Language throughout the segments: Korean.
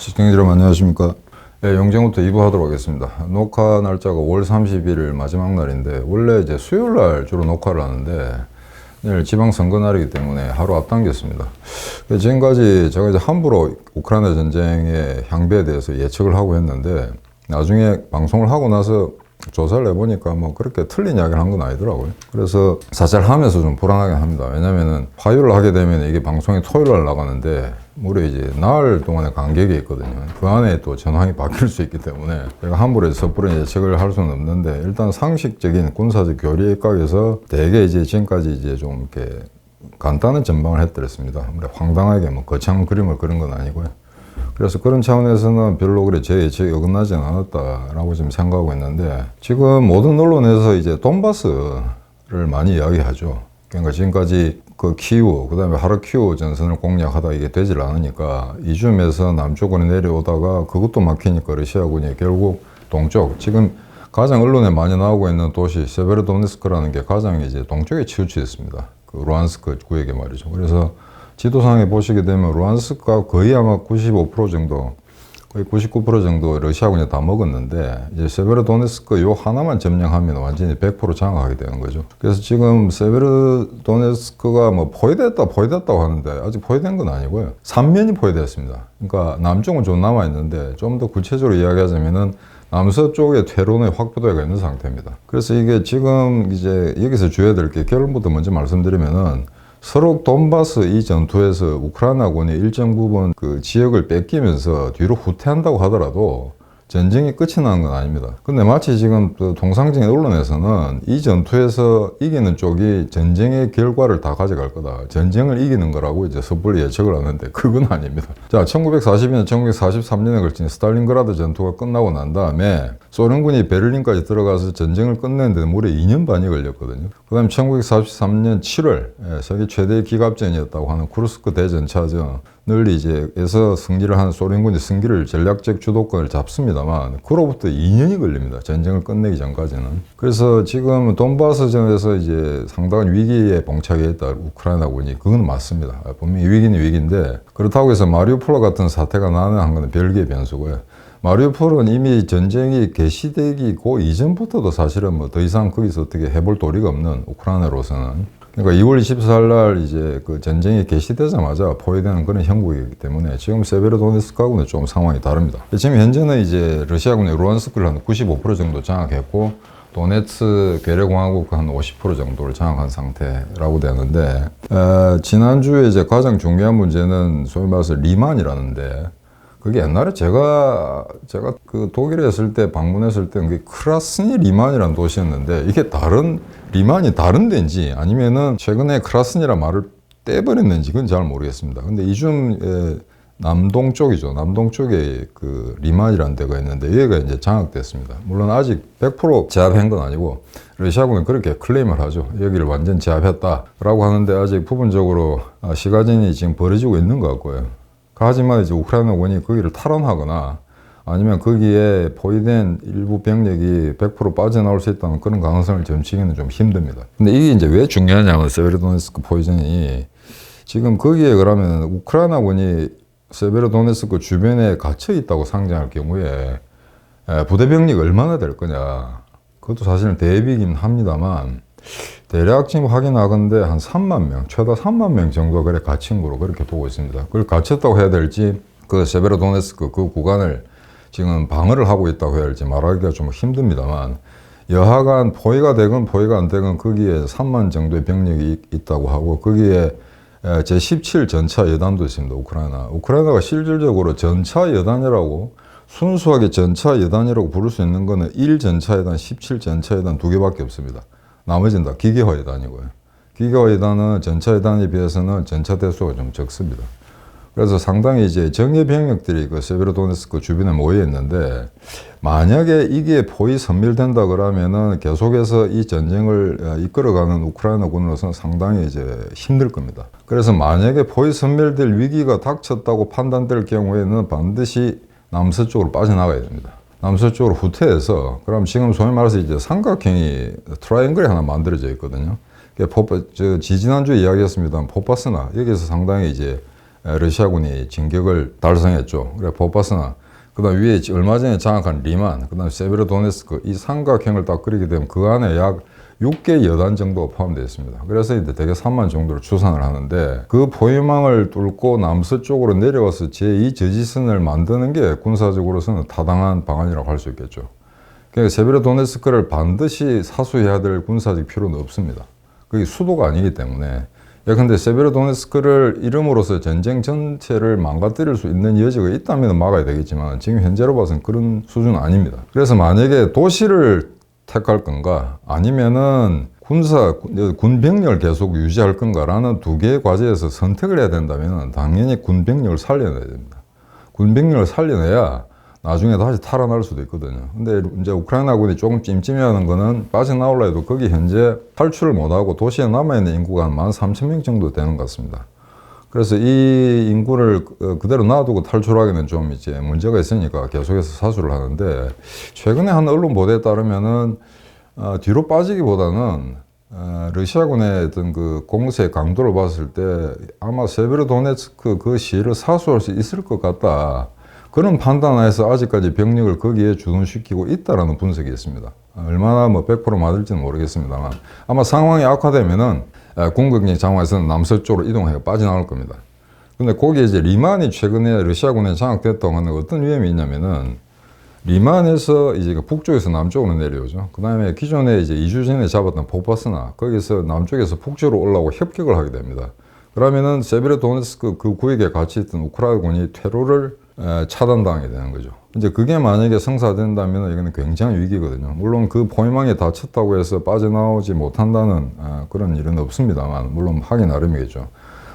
시청자 여러분 안녕하십니까. 네, 영쟁부터 2부 하도록 하겠습니다. 녹화 날짜가 5월 31일 마지막 날인데 원래 이제 수요일 날 주로 녹화를 하는데 내일 지방선거 날이기 때문에 하루 앞당겼습니다. 지금까지 제가 이제 함부로 우크라이나 전쟁의 향배에 대해서 예측을 하고 했는데 나중에 방송을 하고 나서 조사를 해보니까 뭐 그렇게 틀린 이야기를 한 건 아니더라고요. 그래서 사실 하면서 좀 불안하긴 합니다. 왜냐면은 화요일을 하게 되면 이게 방송이 토요일 날 나가는데 무려 이제 나흘 동안의 간격이 있거든요. 그 안에 또 전황이 바뀔 수 있기 때문에 제가 함부로 섣부른 예측을 할 수는 없는데 일단 상식적인 군사적 교리에 입각해서 대개 이제 지금까지 이제 좀 이렇게 간단한 전망을 해드렸습니다. 황당하게 뭐 거창한 그림을 그린 건 아니고요. 그래서 그런 차원에서는 별로 그래 제 예측이 어긋나지는 않았다라고 지금 생각하고 있는데 지금 모든 언론에서 이제 돈바스를 많이 이야기하죠. 그러니까 지금까지 그 키우, 그 다음에 하르키우 전선을 공략하다 이게 되질 않으니까 이쯤에서 남쪽으로 내려오다가 그것도 막히니까 러시아군이 결국 동쪽, 지금 가장 언론에 많이 나오고 있는 도시 세베르도네스크라는 게 가장 이제 동쪽에 치우쳐있습니다. 그 루안스크 구역에 말이죠. 그래서 지도상에 보시게 되면 루안스크가 거의 아마 95% 정도, 거의 99% 정도 러시아군이 다 먹었는데 이제 세베르도네스크 요 하나만 점령하면 완전히 100% 장악하게 되는 거죠. 그래서 지금 세베르도네스크가 뭐 포위됐다고 하는데 아직 포위된 건 아니고요. 3면이 포위됐습니다. 그러니까 남쪽은 좀 남아있는데 좀 더 구체적으로 이야기하자면은 남서쪽에 퇴로는 확보되어 있는 상태입니다. 그래서 이게 지금 이제 여기서 주의해야 될 게 결론부터 먼저 말씀드리면은 서로 돈바스 이 전투에서 우크라이나군이 일정 부분 그 지역을 뺏기면서 뒤로 후퇴한다고 하더라도 전쟁이 끝이 나는 건 아닙니다. 근데 마치 지금 그 통상적인 언론에서는 이 전투에서 이기는 쪽이 전쟁의 결과를 다 가져갈 거다. 전쟁을 이기는 거라고 이제 섣불리 예측을 하는데 그건 아닙니다. 자, 1942년, 1943년에 걸친 스탈린그라드 전투가 끝나고 난 다음에 소련군이 베를린까지 들어가서 전쟁을 끝내는데 무려 2년 반이 걸렸거든요. 그 다음에 1943년 7월 세계 최대의 기갑전이었다고 하는 쿠르스크 대전차전 늘 이제 에서 승리를 한 소련군이 승기를 전략적 주도권을 잡습니다만 그로부터 2년이 걸립니다. 전쟁을 끝내기 전까지는. 그래서 지금 돈바스전에서 이제 상당한 위기에 봉착했다 우크라이나군이 그건 맞습니다. 분명히 위기는 위기인데 그렇다고 해서 마리우폴 같은 사태가 나는 건 별개의 변수고요. 마리우폴은 이미 전쟁이 개시되기 그 이전부터도 사실은 뭐 더 이상 거기서 어떻게 해볼 도리가 없는 우크라이나로서는. 그러니까 2월 24일 날 이제 그 전쟁이 개시되자마자 포위되는 그런 형국이기 때문에 지금 세베르도네스크하고는 좀 상황이 다릅니다. 지금 현재는 이제 러시아군이 루안스크를 한 95% 정도 장악했고 도네츠 괴뢰공화국 한 50% 정도를 장악한 상태라고 되는데 지난주에 이제 가장 중요한 문제는 소위 말해서 리만이라는데 그게 옛날에 제가 그 독일에 있을 때 방문했을 때 그게 크라스니 리만이라는 도시였는데 이게 리만이 다른 데인지 아니면은 최근에 크라스니라 말을 떼버렸는지 그건 잘 모르겠습니다. 근데 이중 남동쪽이죠. 남동쪽에 그 리만이라는 데가 있는데 여기가 이제 장악됐습니다. 물론 아직 100% 제압한 건 아니고 러시아군은 그렇게 클레임을 하죠. 여기를 완전 제압했다라고 하는데 아직 부분적으로 시가전이 지금 벌어지고 있는 것 같고요. 하지만 이제 우크라이나군이 거기를 탈환하거나 아니면 거기에 포위된 일부 병력이 100% 빠져나올 수 있다는 그런 가능성을 점치기는 좀 힘듭니다. 근데 이게 이제 왜 중요하냐면 세베르도네스크 포위전이 지금 거기에 그러면 우크라이나군이 세베르도네스크 주변에 갇혀 있다고 상정할 경우에 부대 병력이 얼마나 될 거냐. 그것도 사실은 대비긴 합니다만 대략 지금 확인하건대 한 3만 명, 최다 3만 명 정도가 그래 갇힌 거로 그렇게 보고 있습니다. 그걸 갇혔다고 해야 될지 그 세베르도네스크 그 구간을 지금 방어를 하고 있다고 해야 할지 말하기가 좀 힘듭니다만 여하간 포위가 되건 포위가 안 되건 거기에 3만 정도의 병력이 있다고 하고 거기에 제17 전차 여단도 있습니다. 우크라이나가 실질적으로 전차 여단이라고 순수하게 전차 여단이라고 부를 수 있는 거는 1전차 여단, 17 전차 여단 두 개밖에 없습니다. 나머지는 다 기계화 여단이고요. 기계화 여단은 전차 여단에 비해서는 전차 대수가 좀 적습니다. 그래서 상당히 이제 정예 병력들이 그 세베르도네스크 주변에 모여 있는데 만약에 이게 포위 선멸된다 그러면은 계속해서 이 전쟁을 이끌어가는 우크라이나군으로서는 상당히 이제 힘들 겁니다. 그래서 만약에 포위 선멸될 위기가 닥쳤다고 판단될 경우에는 반드시 남서쪽으로 빠져나가야 됩니다. 남서쪽으로 후퇴해서 그럼 지금 소위 말해서 이제 삼각형이 트라이앵글이 하나 만들어져 있거든요. 지지난주에 이야기했습니다. 포파스나 여기서 상당히 이제 러시아군이 진격을 달성했죠. 그래 포파스나 그다음 위에 얼마 전에 장악한 리만, 그다음 세베로도네스크 이 삼각형을 딱 그리게 되면 그 안에 약 6개 여단 정도가 포함되어 있습니다. 그래서 이제 대개 3만 정도를 추산을 하는데 그 포위망을 뚫고 남서쪽으로 내려와서 제2 저지선을 만드는 게 군사적으로서는 타당한 방안이라고 할 수 있겠죠. 그러니까 세베로도네스크를 반드시 사수해야 될 군사적 필요는 없습니다. 그게 수도가 아니기 때문에. 근데 세베로도네스크를 이름으로써 전쟁 전체를 망가뜨릴 수 있는 여지가 있다면 막아야 되겠지만 지금 현재로 봐서는 그런 수준은 아닙니다. 그래서 만약에 도시를 택할 건가 아니면은 군 병력을 계속 유지할 건가라는 두 개의 과제에서 선택을 해야 된다면 당연히 군 병력을 살려내야 됩니다. 군 병력을 살려내야 나중에 다시 탈환할 수도 있거든요. 근데 이제 우크라이나군이 조금 찜찜해하는 거는 빠져나오려 해도 거기 현재 탈출을 못하고 도시에 남아있는 인구가 한 13,000명 정도 되는 것 같습니다. 그래서 이 인구를 그대로 놔두고 탈출하기는 좀 이제 문제가 있으니까 계속해서 사수를 하는데 최근에 한 언론 보도에 따르면은 뒤로 빠지기보다는 러시아군의 어떤 그 공세 강도를 봤을 때 아마 세베로도네츠크 그 시를 사수할 수 있을 것 같다. 그런 판단하에서 아직까지 병력을 거기에 주둔시키고 있다라는 분석이 있습니다. 얼마나 100% 맞을지는 모르겠습니다만 아마 상황이 악화되면은 공격력 장화에서는 남서쪽으로 이동해 빠져나올 겁니다. 근데 거기에 이제 리만이 최근에 러시아군에 장악됐다고 하는 어떤 위험이 있냐면은 리만에서 이제 북쪽에서 남쪽으로 내려오죠. 그 다음에 기존에 이제 2주 전에 잡았던 포파스나 거기서 남쪽에서 북쪽으로 올라오고 협격을 하게 됩니다. 그러면은 세베로도네츠크 그 구역에 같이 있던 우크라이나군이 퇴로를 차단당하게 되는 거죠. 이제 그게 만약에 성사된다면 이거는 굉장히 위기거든요. 물론 그 포위망에 다쳤다고 해서 빠져나오지 못한다는 그런 일은 없습니다만 물론 하기 나름이겠죠.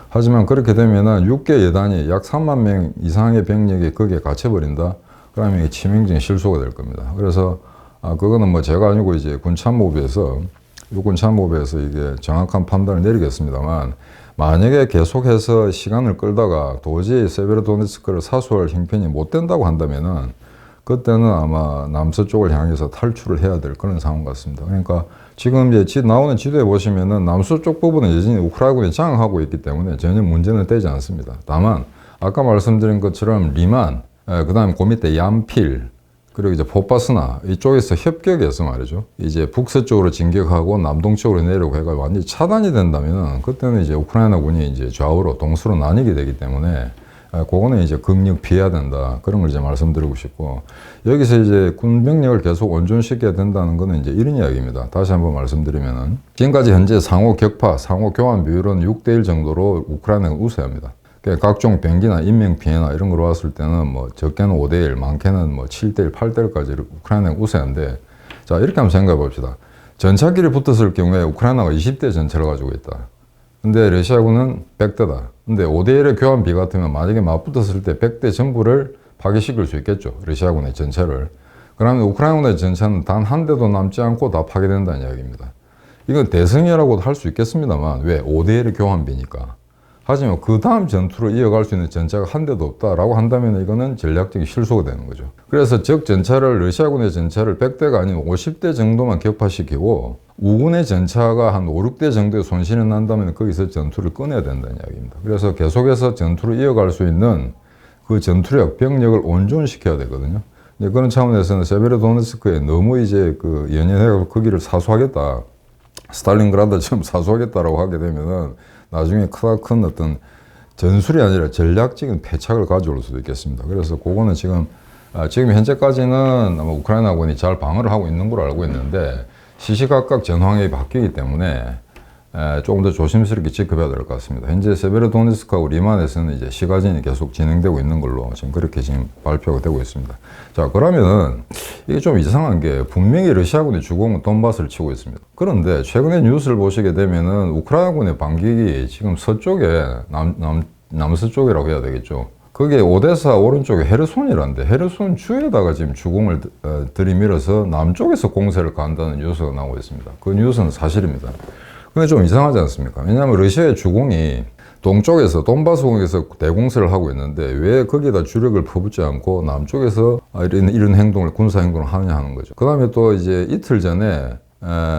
하지만 그렇게 되면은 6개 여단이 약 3만 명 이상의 병력이 거기에 갇혀버린다. 그러면 이게 치명적인 실수가 될 겁니다. 그래서 그거는 뭐 제가 아니고 이제 군참모부에서 육군참모부에서 이게 정확한 판단을 내리겠습니다만 만약에 계속해서 시간을 끌다가 도저히 세베로도네츠크를 사수할 형편이 못 된다고 한다면은 그때는 아마 남서쪽을 향해서 탈출을 해야 될 그런 상황 같습니다. 그러니까 지금 이제 나오는 지도에 보시면은 남서쪽 부분은 여전히 우크라이나군이 장악하고 있기 때문에 전혀 문제는 되지 않습니다. 다만 아까 말씀드린 것처럼 리만, 그 다음에 그 밑에 얌필, 그리고 이제 포파스나 이쪽에서 협격해서 말이죠. 이제 북서쪽으로 진격하고 남동쪽으로 내려오고 해가 완전히 차단이 된다면 그때는 이제 우크라이나군이 이제 좌우로 동서로 나뉘게 되기 때문에 그거는 이제 극력 피해야 된다. 그런 걸 이제 말씀드리고 싶고 여기서 이제 군 병력을 계속 온전시켜야 된다는 거는 이제 이런 이야기입니다. 다시 한번 말씀드리면은 지금까지 현재 상호 격파, 상호 교환 비율은 6대1 정도로 우크라이나가 우세합니다. 각종 병기나 인명피해나 이런 걸로 봤을 때는 뭐 적게는 5대1, 많게는 뭐 7대1, 8대1까지 우크라이나가 우세한데 자, 이렇게 한번 생각해 봅시다. 전차끼리 붙었을 경우에 우크라이나가 20대 전차를 가지고 있다. 근데 러시아군은 100대다. 근데 5대1의 교환비 같으면 만약에 맞붙었을 때 100대 전부를 파괴시킬 수 있겠죠. 러시아군의 전차를. 그러면 우크라이나군의 전차는 단 한 대도 남지 않고 다 파괴된다는 이야기입니다. 이건 대승이라고도 할 수 있겠습니다만 왜? 5대1의 교환비니까. 하지만 그 다음 전투를 이어갈 수 있는 전차가 한 대도 없다라고 한다면 이거는 전략적인 실수가 되는 거죠. 그래서 적 전차를 러시아군의 전차를 100대가 아닌 50대 정도만 격파시키고 우군의 전차가 한 5, 6대 정도의 손실이 난다면 거기서 전투를 끊어야 된다는 이야기입니다. 그래서 계속해서 전투를 이어갈 수 있는 그 전투력, 병력을 온전시켜야 되거든요. 그런 차원에서는 세베로도네츠크에 너무 이제 그 연연해서 거기를 사수하겠다. 스탈린그라드처럼 사수하겠다라고 하게 되면은 나중에 큰 어떤 전술이 아니라 전략적인 패착을 가져올 수도 있겠습니다. 그래서 그거는 지금 현재까지는 아마 우크라이나군이 잘 방어를 하고 있는 걸로 알고 있는데 시시각각 전황이 바뀌기 때문에 조금 더 조심스럽게 지켜봐야 될 것 같습니다. 현재 세베로도네츠크하고 리만에서는 이제 시가전이 계속 진행되고 있는 걸로 지금 그렇게 지금 발표가 되고 있습니다. 자, 그러면은 이게 좀 이상한 게 분명히 러시아군이 주공은 돈바스를 치고 있습니다. 그런데 최근에 뉴스를 보시게 되면은 우크라이나군의 반격이 지금 서쪽에 남서쪽이라고 해야 되겠죠. 그게 오데사 오른쪽에 헤르손이란데 헤르손 주에다가 지금 주공을 들이밀어서 남쪽에서 공세를 간다는 뉴스가 나오고 있습니다. 그 뉴스는 사실입니다. 근데 좀 이상하지 않습니까? 왜냐하면 러시아의 주공이 동쪽에서 돈바스공에서 대공세를 하고 있는데 왜 거기에다 주력을 퍼붓지 않고 남쪽에서 이런 행동을 군사 행동을 하느냐 하는 거죠. 그 다음에 또 이제 이틀 전에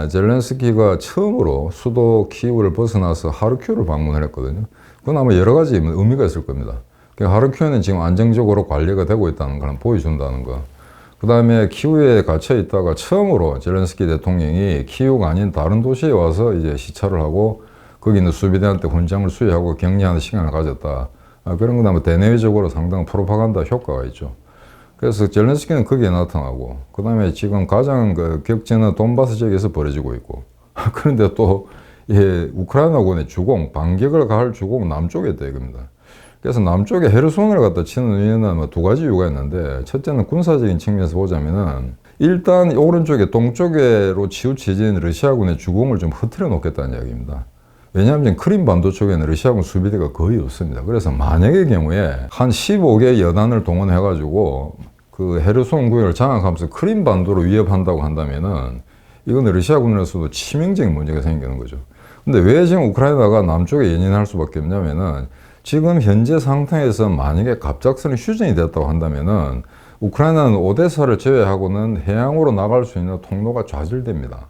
젤렌스키가 처음으로 수도 키이우를 벗어나서 하르키우를 방문을 했거든요. 그건 아마 여러 가지 의미가 있을 겁니다. 하르키우는 지금 안정적으로 관리가 되고 있다는 걸 보여준다는 거. 그 다음에 키우에 갇혀 있다가 처음으로 젤렌스키 대통령이 키우가 아닌 다른 도시에 와서 이제 시찰을 하고 거기 있는 수비대한테 훈장을 수여하고 격려하는 시간을 가졌다. 그런 건 아마 대내외적으로 상당한 프로파간다 효과가 있죠. 그래서 젤렌스키는 거기에 나타나고, 그 다음에 지금 가장 그 격전은 돈바스 지역에서 벌어지고 있고, 그런데 또 우크라이나군의 주공, 반격을 가할 주공 남쪽에 있다 이겁니다. 그래서 남쪽에 헤르손을 갖다 치는 이유는 두 가지 이유가 있는데, 첫째는 군사적인 측면에서 보자면은 일단 오른쪽에 동쪽으로 치우쳐진 러시아군의 주공을 좀 흐트려 놓겠다는 이야기입니다. 왜냐하면 지금 크림 반도 쪽에는 러시아군 수비대가 거의 없습니다. 그래서 만약의 경우에 한 15개 여단을 동원해가지고 그 헤르손 구역을 장악하면서 크림 반도를 위협한다고 한다면은 이건 러시아군으로서도 치명적인 문제가 생기는 거죠. 근데 왜 지금 우크라이나가 남쪽에 연연할 수밖에 없냐면은 지금 현재 상태에서 만약에 갑작스런 휴전이 됐다고 한다면은 우크라이나는 오데사를 제외하고는 해양으로 나갈 수 있는 통로가 좌절됩니다.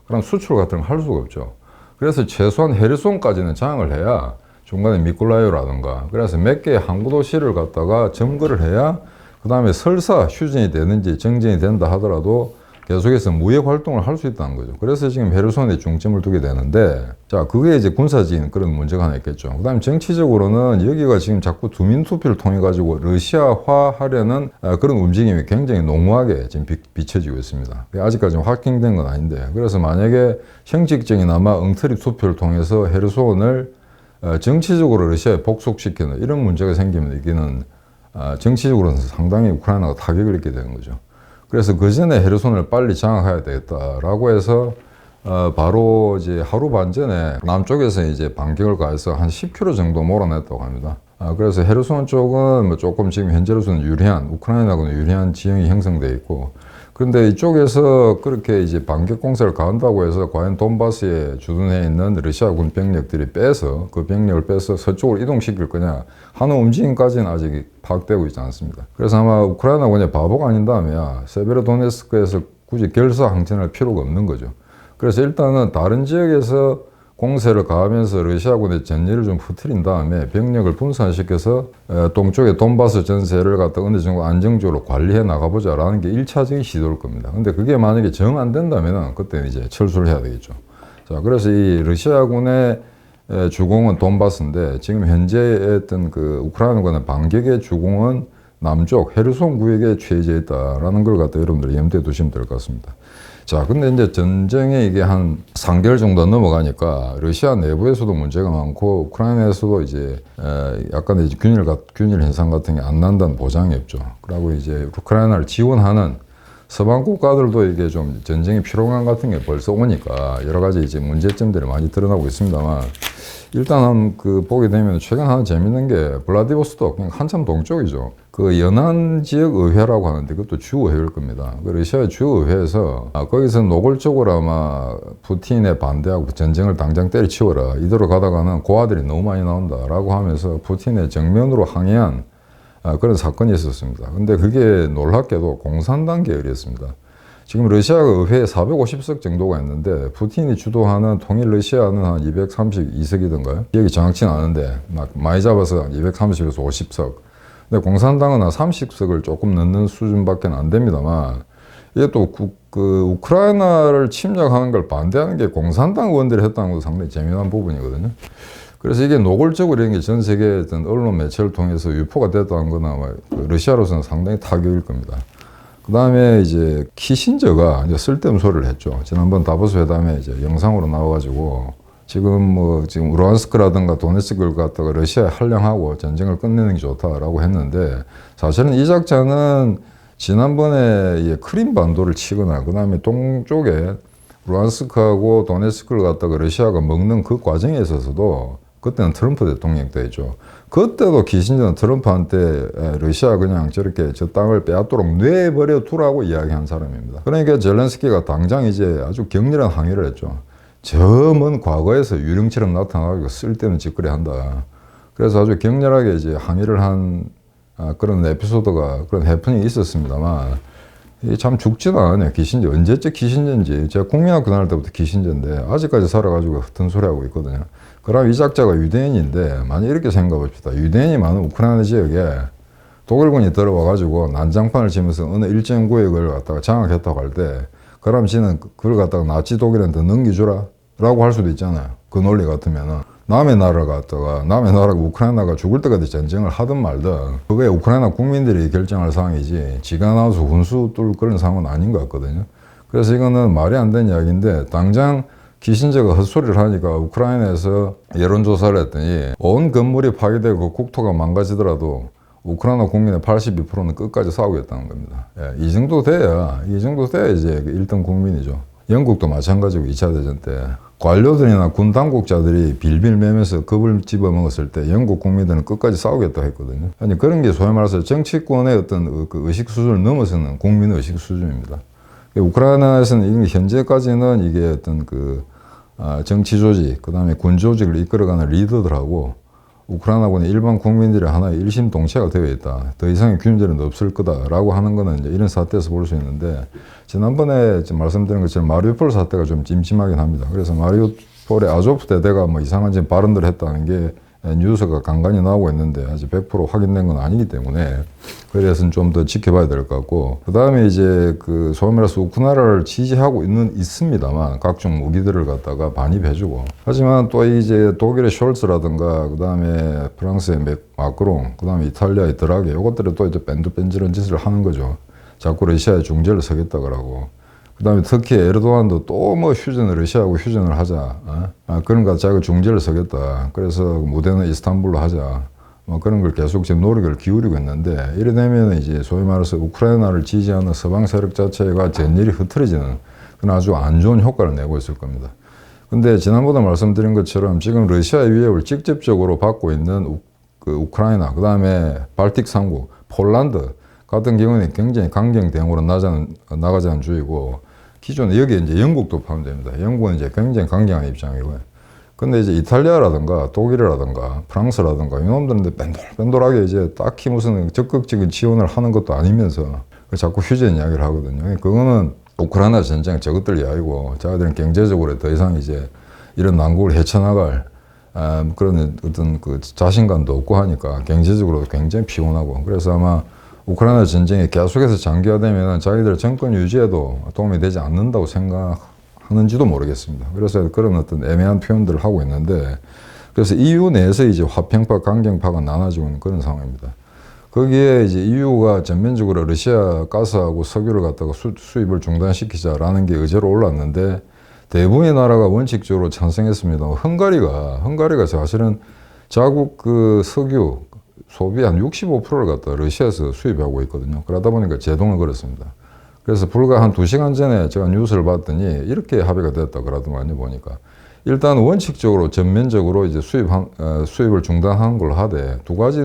그럼 수출 같은 걸 할 수가 없죠. 그래서 최소한 헤르손까지는 장악을 해야 중간에 미콜라이오라든가 그래서 몇 개의 항구 도시를 갖다가 점거를 해야 그 다음에 설사 휴전이 되는지 정전이 된다 하더라도 계속해서 무역 활동을 할 수 있다는 거죠. 그래서 지금 헤르손에 중점을 두게 되는데, 자, 그게 이제 군사적인 그런 문제가 하나 있겠죠. 그 다음에 정치적으로는 여기가 지금 자꾸 주민투표를 통해가지고 러시아화 하려는 그런 움직임이 굉장히 농후하게 지금 비춰지고 있습니다. 아직까지 확정된 건 아닌데, 그래서 만약에 형식적이나마 엉터리 투표를 통해서 헤르손을 정치적으로 러시아에 복속시키는 이런 문제가 생기면 이게는 정치적으로는 상당히 우크라이나가 타격을 입게 되는 거죠. 그래서 그 전에 헤르손을 빨리 장악해야 되겠다라고 해서 바로 이제 하루 반 전에 남쪽에서 이제 반격을 가해서 한 10km 정도 몰아냈다고 합니다. 그래서 헤르손 쪽은 뭐 조금 지금 현재로서는 유리한 우크라이나군은 유리한 지형이 형성되어 있고, 그런데 이쪽에서 그렇게 이제 반격 공세를 가한다고 해서 과연 돈바스에 주둔해 있는 러시아군 병력들이 그 병력을 빼서 서쪽으로 이동시킬 거냐 하는 움직임까지는 아직 파악되고 있지 않습니다. 그래서 아마 우크라이나군이 바보가 아닌다면 세베로도네스크에서 굳이 결사 항전할 필요가 없는 거죠. 그래서 일단은 다른 지역에서 공세를 가하면서 러시아군의 전열을 좀 흐트린 다음에 병력을 분산시켜서 동쪽의 돈바스 전세를 갖다 어느 정도 안정적으로 관리해 나가보자라는 게 1차적인 시도일 겁니다. 근데 그게 만약에 정 안 된다면은 그때는 이제 철수를 해야 되겠죠. 자, 그래서 이 러시아군의 주공은 돈바스인데 지금 현재 어떤 그 우크라이나군의 반격의 주공은 남쪽 헤르손 구역에 취해져 있다라는 걸 갖다 여러분들이 염두에 두시면 될 것 같습니다. 자, 근데 이제 전쟁에 이게 한 3개월 정도 넘어가니까 러시아 내부에서도 문제가 많고 우크라이나에서도 이제 약간의 이제 균일 현상 같은 게 안 난다는 보장이 없죠. 그리고 이제 우크라이나를 지원하는 서방 국가들도 이게 좀 전쟁의 피로감 같은 게 벌써 오니까 여러 가지 이제 문제점들이 많이 드러나고 있습니다만, 일단 그 보게 되면 최근 하나 재밌는 게 블라디보스톡, 그냥 한참 동쪽이죠. 그 연안 지역 의회라고 하는데 그것도 주의회일 겁니다. 그 러시아의 주의회에서 거기서 노골적으로 아마 푸틴에 반대하고 전쟁을 당장 때려치워라, 이대로 가다가는 고아들이 너무 많이 나온다라고 하면서 푸틴의 정면으로 항의한 그런 사건이 있었습니다. 근데 그게 놀랍게도 공산당 계열이었습니다. 지금 러시아가 의회에 450석 정도가 있는데 푸틴이 주도하는 통일 러시아는 한 232석이던가요? 기억이 정확치는 않은데 많이 잡아서 230에서 50석. 근데 공산당은 한 30석을 조금 넘는 수준밖에 안 됩니다만, 이게 또 우크라이나를 침략하는 걸 반대하는 게 공산당 의원들이 했다는 것도 상당히 재미난 부분이거든요. 그래서 이게 노골적으로 이런 게 전 세계 어떤 언론 매체를 통해서 유포가 됐다는 건 아마 러시아로서는 상당히 타격일 겁니다. 그 다음에 이제 키신저가 이제 쓸데없는 소리를 했죠. 지난번 다보스 회담에 이제 영상으로 나와가지고 지금 루안스크라든가 도네츠크를 갖다가 러시아에 할량하고 전쟁을 끝내는 게 좋다라고 했는데, 사실은 이 작전은 지난번에 크림 반도를 치거나 그 다음에 동쪽에 루안스크하고 도네츠크를 갖다가 러시아가 먹는 그 과정에 있어서도 그때는 트럼프 대통령 때죠. 그때도 키신저는 트럼프한테 러시아 그냥 저렇게 저 땅을 빼앗도록 뇌버려 두라고 이야기한 사람입니다. 그러니까 젤렌스키가 당장 이제 아주 격렬한 항의를 했죠. 저 먼 과거에서 유령처럼 나타나고 쓸데없는 짓거리 한다. 그래서 아주 격렬하게 이제 항의를 한 그런 에피소드가, 그런 해프닝이 있었습니다만, 이게 참 죽지도 않았네. 기신제. 언제적 기신제인지. 제가 국민학교 다닐 때부터 기신제인데 아직까지 살아가지고 헛된 소리 하고 있거든요. 그럼 이 작자가 유대인인데 만약 이렇게 생각해 봅시다. 유대인이 많은 우크라이나 지역에 독일군이 들어와가지고 난장판을 치면서 어느 일정 구역을 갖다가 장악했다고 할 때 그럼 지는 그걸 갖다가 나치 독일한테 넘기주라 라고 할 수도 있잖아요. 그 논리 같으면은 남의 나라가 우크라이나가 죽을 때까지 전쟁을 하든 말든 그게 우크라이나 국민들이 결정할 사항이지 지가 나와서 훈수 뚫 그런 상황은 아닌 것 같거든요. 그래서 이거는 말이 안 되는 이야기인데 당장 키신저가 헛소리를 하니까 우크라이나에서 여론조사를 했더니 온 건물이 파괴되고 국토가 망가지더라도 우크라이나 국민의 82%는 끝까지 싸우겠다는 겁니다. 예, 이 정도 돼야 이제 1등 국민이죠. 영국도 마찬가지고 2차 대전 때 관료들이나 군 당국자들이 빌빌 매면서 겁을 집어먹었을 때 영국 국민들은 끝까지 싸우겠다고 했거든요. 아니 그런 게 소위 말해서 정치권의 어떤 그 의식 수준을 넘어서는 국민 의식 수준입니다. 우크라이나에서는 현재까지는 이게 어떤 그 정치 조직, 그 다음에 군 조직을 이끌어가는 리더들하고 우크라이나군의 일반 국민들이 하나의 일심동체가 되어 있다. 더 이상의 균열은 없을 거다라고 하는 거는 이제 이런 사태에서 볼 수 있는데 지난번에 말씀드린 것처럼 마리우폴 사태가 좀 찜찜하긴 합니다. 그래서 마리우폴의 아조프 대대가 뭐 이상한 발언들을 했다는 게 뉴스가 간간히 나오고 있는데 아직 100% 확인된 건 아니기 때문에 그래서 좀 더 지켜봐야 될 것 같고 그 다음에 이제 그 소위 말해서 우크라이나를 지지하고 있습니다만 각종 무기들을 갖다가 반입해주고 하지만 또 이제 독일의 숄츠라든가 그 다음에 프랑스의 마크롱 그 다음에 이탈리아의 드라기 이것들이 또 이제 뺀질뺀질한 짓을 하는 거죠. 자꾸 러시아의 중재를 서겠다 그러고 그 다음에 터키 에르도안도 또 뭐 러시아하고 휴전을 하자. 그런 거 자기가 중재를 서겠다. 그래서 무대는 이스탄불로 하자. 뭐 그런 걸 계속 지금 노력을 기울이고 있는데 이래 되면 이제 소위 말해서 우크라이나를 지지하는 서방 세력 자체가 전열이 흐트러지는 그런 아주 안 좋은 효과를 내고 있을 겁니다. 근데 지난번에 말씀드린 것처럼 지금 러시아의 위협을 직접적으로 받고 있는 그 우크라이나, 그 다음에 발틱 3국, 폴란드 같은 경우는 굉장히 강경 대응으로 나가자는 주의고 기존에 여기에 이제 영국도 포함됩니다. 영국은 이제 굉장히 강경한 입장이고요. 근데 이제 이탈리아라든가 독일이라든가 프랑스라든가 이놈들은 뺀돌뺀돌하게 이제 딱히 무슨 적극적인 지원을 하는 것도 아니면서 자꾸 휴전 이야기를 하거든요. 그거는 우크라이나 전쟁 저것들 이야기고 자기들은 경제적으로 더 이상 이제 이런 난국을 헤쳐나갈 그런 어떤 그 자신감도 없고 하니까 경제적으로도 굉장히 피곤하고 그래서 아마 우크라이나 전쟁이 계속해서 장기화되면 자기들 정권 유지에도 도움이 되지 않는다고 생각하는지도 모르겠습니다. 그래서 그런 어떤 애매한 표현들을 하고 있는데 그래서 EU 내에서 이제 화평파, 강경파가 나눠지고 있는 그런 상황입니다. 거기에 이제 EU가 전면적으로 러시아 가스하고 석유를 갖다가 수입을 중단시키자라는 게 의제로 올랐는데 대부분의 나라가 원칙적으로 찬성했습니다. 헝가리가 사실은 자국 그 석유 소비 한 65%를 갖다 러시아에서 수입하고 있거든요. 그러다 보니까 제동을 걸었습니다. 그래서 불과 한 2시간 전에 제가 뉴스를 봤더니 이렇게 합의가 됐다 그러더만요, 보니까. 일단 원칙적으로 전면적으로 이제 수입을 중단하는 걸로 하되 두 가지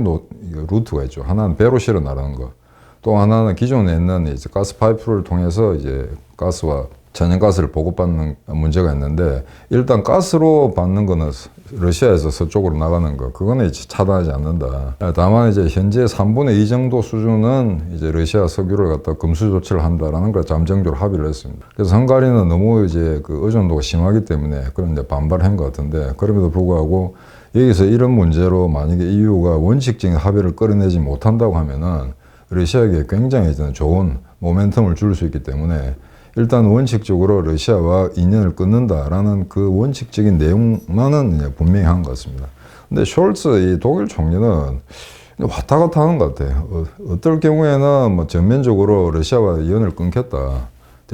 루트가 있죠. 하나는 배로 실어 나르는 거. 또 하나는 기존에 있는 이제 가스 파이프를 통해서 이제 가스와 천연가스를 보급받는 문제가 있는데 일단 가스로 받는 거는 러시아에서 서쪽으로 나가는 거 그거는 이제 차단하지 않는다. 다만 이제 현재 3분의 2 정도 수준은 이제 러시아 석유를 갖다 금수 조치를 한다라는 걸 잠정적으로 합의를 했습니다. 그래서 헝가리는 너무 이제 그 의존도가 심하기 때문에 그런 이제 반발한 것 같은데 그럼에도 불구하고 여기서 이런 문제로 만약에 EU가 원칙적인 합의를 끌어내지 못한다고 하면은 러시아에게 굉장히 좋은 모멘텀을 줄 수 있기 때문에 일단 원칙적으로 러시아와 인연을 끊는다라는 그 원칙적인 내용만은 이제 분명히 한 것 같습니다. 근데 숄츠 이 독일 총리는 왔다 갔다 하는 것 같아요. 어떨 경우에는 뭐 전면적으로 러시아와 연을 끊겠다.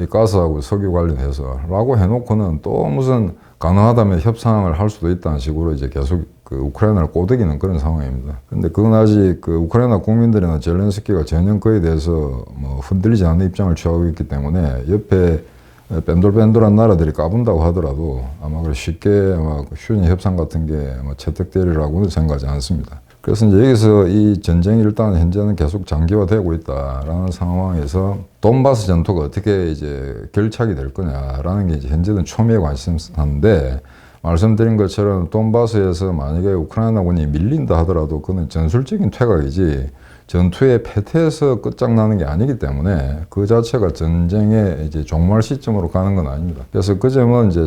가스하고 석유 관련해서 라고 해놓고는 또 무슨 가능하다면 협상을 할 수도 있다는 식으로 이제 계속 그 우크라이나를 꼬드기는 그런 상황입니다. 근데 그건 아직 그 우크라이나 국민들이나 젤렌스키가 전혀 그에 대해서 뭐 흔들리지 않는 입장을 취하고 있기 때문에 옆에 뺀돌뺀돌한 나라들이 까분다고 하더라도 아마 쉽게 아마 휴전 협상 같은 게 아마 채택되리라고는 생각하지 않습니다. 그래서 이제 여기서 이 전쟁이 일단 현재는 계속 장기화되고 있다라는 상황에서 돈바스 전투가 어떻게 이제 결착이 될 거냐라는 게 이제 현재는 초미의 관심사인데 말씀드린 것처럼 돈바스에서 만약에 우크라이나군이 밀린다 하더라도 그건 전술적인 퇴각이지 전투에 패퇴해서 끝장나는 게 아니기 때문에 그 자체가 전쟁의 이제 종말 시점으로 가는 건 아닙니다. 그래서 그 점은 이제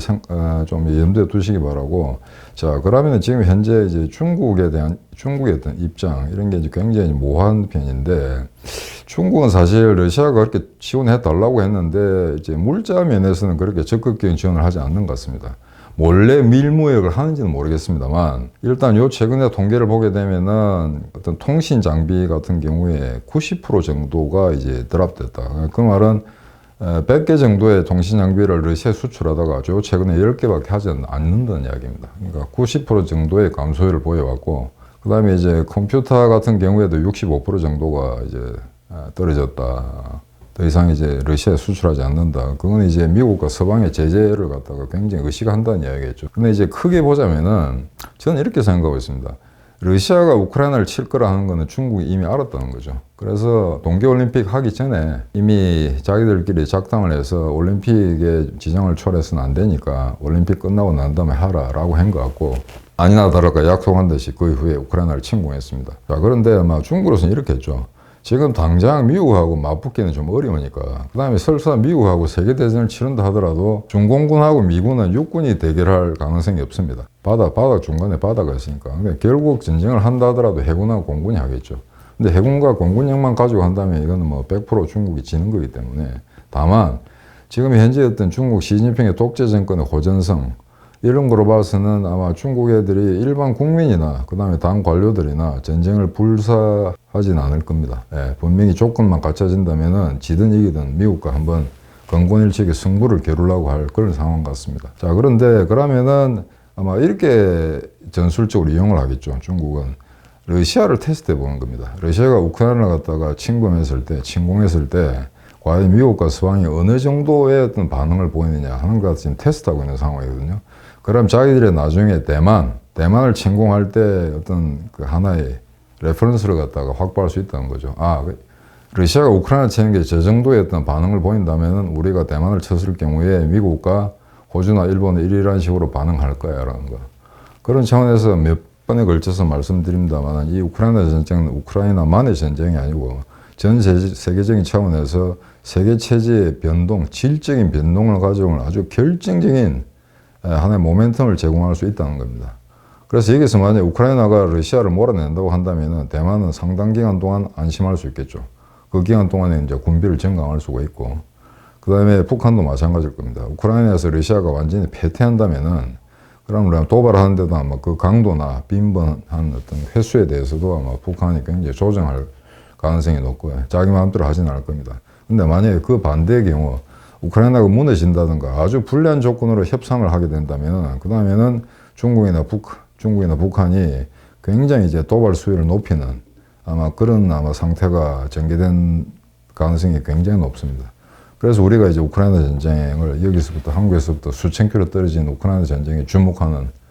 좀 염두에 두시기 바라고. 자, 그러면 지금 현재 이제 중국에 대한 중국의 어떤 입장 이런 게 이제 굉장히 모호한 편인데, 중국은 사실 러시아가 그렇게 지원해 달라고 했는데 이제 물자 면에서는 그렇게 적극적인 지원을 하지 않는 것 같습니다. 몰래 밀무역을 하는지는 모르겠습니다만, 일단 요 최근에 통계를 보게 되면은 어떤 통신 장비 같은 경우에 90% 정도가 이제 드랍됐다. 그 말은 100개 정도의 통신 장비를 러시아에 수출하다가 요 최근에 10개밖에 하지 않는다는 이야기입니다. 그러니까 90% 정도의 감소율을 보여왔고, 그 다음에 이제 컴퓨터 같은 경우에도 65% 정도가 이제 떨어졌다. 더 이상 이제 러시아에 수출하지 않는다. 그건 이제 미국과 서방의 제재를 갖다가 굉장히 의식한다는 이야기겠죠. 근데 이제 크게 보자면은 저는 이렇게 생각하고 있습니다. 러시아가 우크라이나를 칠 거라 하는 거는 중국이 이미 알았다는 거죠. 그래서 동계올림픽 하기 전에 이미 자기들끼리 작당을 해서 올림픽에 지정을 초래해서는 안 되니까 올림픽 끝나고 난 다음에 하라라고 한 것 같고, 아니나 다를까 약속한 듯이 그 이후에 우크라이나를 침공했습니다. 자, 그런데 아마 중국으로서는 이렇게 했죠. 지금 당장 미국하고 맞붙기는 좀 어려우니까, 그 다음에 설사 미국하고 세계대전을 치른다 하더라도 중공군하고 미군은 육군이 대결할 가능성이 없습니다. 바다 중간에 바다가 있으니까. 그러니까 결국 전쟁을 한다 하더라도 해군하고 공군이 하겠죠. 근데 해군과 공군력만 가지고 한다면 이거는 뭐 100% 중국이 지는 거기 때문에, 다만 지금 현재 어떤 중국 시진핑의 독재 정권의 호전성 이런 거로 봐서는 아마 중국 애들이 일반 국민이나 그 다음에 당 관료들이나 전쟁을 불사하진 않을 겁니다. 예, 분명히 조건만 갖춰진다면은 지든 이기든 미국과 한번 건곤일찍이 승부를 겨루려고 할 그런 상황 같습니다. 자, 그런데 그러면은 아마 이렇게 전술적으로 이용을 하겠죠. 중국은 러시아를 테스트해 보는 겁니다. 러시아가 우크라이나를 갖다가 침공했을 때 과연 미국과 서방이 어느 정도의 어떤 반응을 보이느냐 하는 것 지금 테스트하고 있는 상황이거든요. 그럼 자기들의 나중에 대만을 침공할 때 어떤 그 하나의 레퍼런스를 갖다가 확보할 수 있다는 거죠. 아, 러시아가 우크라이나 치는 게 저 정도의 어떤 반응을 보인다면은 우리가 대만을 쳤을 경우에 미국과 호주나 일본은 이런 식으로 반응할 거야 라는 거. 그런 차원에서 몇 번에 걸쳐서 말씀드립니다만, 이 우크라이나 전쟁은 우크라이나만의 전쟁이 아니고 전 세계적인 차원에서 세계 체제의 변동, 질적인 변동을 가져오는 아주 결정적인 하나의 모멘텀을 제공할 수 있다는 겁니다. 그래서 여기서 만약에 우크라이나가 러시아를 몰아낸다고 한다면 대만은 상당 기간 동안 안심할 수 있겠죠. 그 기간 동안에 이제 군비를 증강할 수가 있고, 그 다음에 북한도 마찬가지일 겁니다. 우크라이나에서 러시아가 완전히 패퇴한다면은, 그러면 도발하는데도 아마 그 강도나 빈번한 어떤 횟수에 대해서도 아마 북한이 굉장히 조정할 가능성이 높고요. 자기 마음대로 하진 않을 겁니다. 근데 만약에 그 반대의 경우, 우크라이나가 무너진다든가 아주 불리한 조건으로 협상을 하게 된다면, 그 다음에는 중국이나 북한이 굉장히 이제 도발 수위를 높이는 그런 상태가 전개된 가능성이 굉장히 높습니다. 그래서 우리가 이제 우크라이나 전쟁을 여기서부터 한국에서부터 수천 킬로 떨어진 우크라이나 전쟁에 주목하는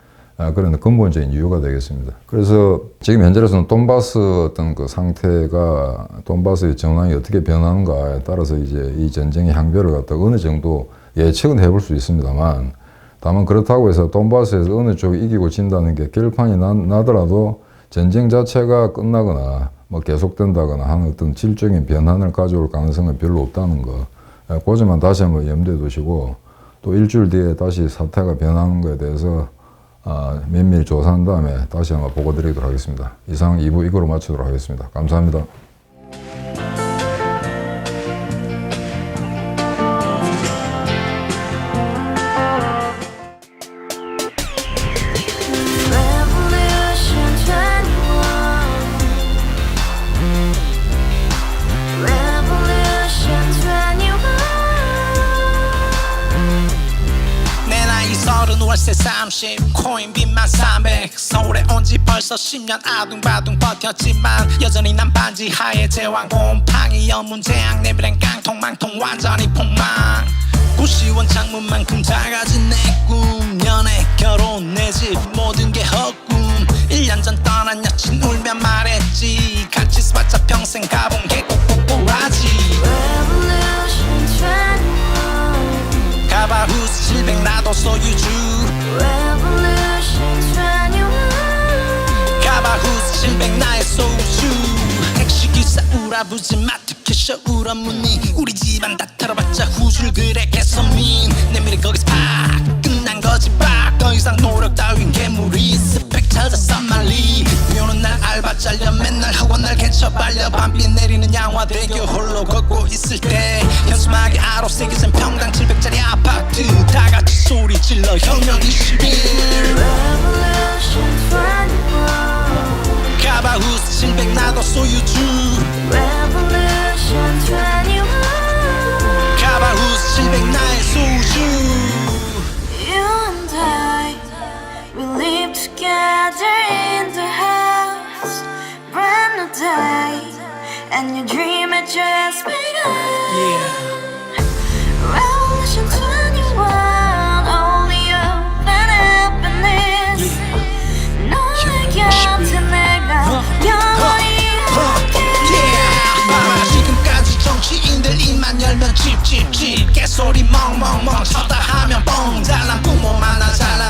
그런 근본적인 이유가 되겠습니다. 그래서 지금 현재로서는 돈바스 어떤 그 상태가, 돈바스의 전황이 어떻게 변하는가에 따라서 이제 이 전쟁의 향배를 갖다 어느 정도 예측은 해볼 수 있습니다만, 다만 그렇다고 해서 돈바스에서 어느 쪽이 이기고 진다는 게 결판이 나더라도 전쟁 자체가 끝나거나 뭐 계속된다거나 하는 어떤 질적인 변환을 가져올 가능성은 별로 없다는 거. 그 점만 다시 한번 염두에 두시고, 또 일주일 뒤에 다시 사태가 변하는 거에 대해서 면밀히 조사한 다음에 다시 한번 보고 드리도록 하겠습니다. 이상 2부 이거로 마치도록 하겠습니다. 감사합니다. 월세 30 코인 빚만 300 서울에 온 지 벌써 10년 아둥바둥 버텼지만 여전히 난 반지 하에 제왕 곰팡이 연문제약 내 브랜 깡통망통 완전히 폭망 구시원 창문만큼 작아진 내 꿈 연애 결혼 내 집 모든 게 헛꿈 1년 전 떠난 여친 울며 말했지 같이 스파자 평생 가본 게 꼭꼭꼭라지 가바후스 700 나도 소유주 가바후스 700 나의 소주 택시기사 알아보지 마 특히 울어무니 우리 집안 다 털어봤자 후줄 그래 개선민 내 미래 거기서 팍 끝난 거지 팍더 이상 노력 따윈 괴물이 스펙 찾았어 말리 비 오는 날 알바 잘려 맨날 학원 날 개쳐 발려 밤비 내리는 양화대교 홀로 걷고 있을 때 현수막에 아로 새겨진 평당 700짜리 아파트 다 같이 소리 질러 혁명 21 Revolution 21 가바후스 700 나도 소유주 Revolution 21 가바후스 700 나의 소유주 You and I, we live together in the house. Brand new day, and your dream had just begun. Yeah. Revolution 21, only hope and happiness. 너의 곁에 내가 영원히 Yeah. 지금까지 정치인들 입만 열면 찝찝찝 개소리 멍멍멍 쳤다 하면 뻥 잘난 부모 만나 잘난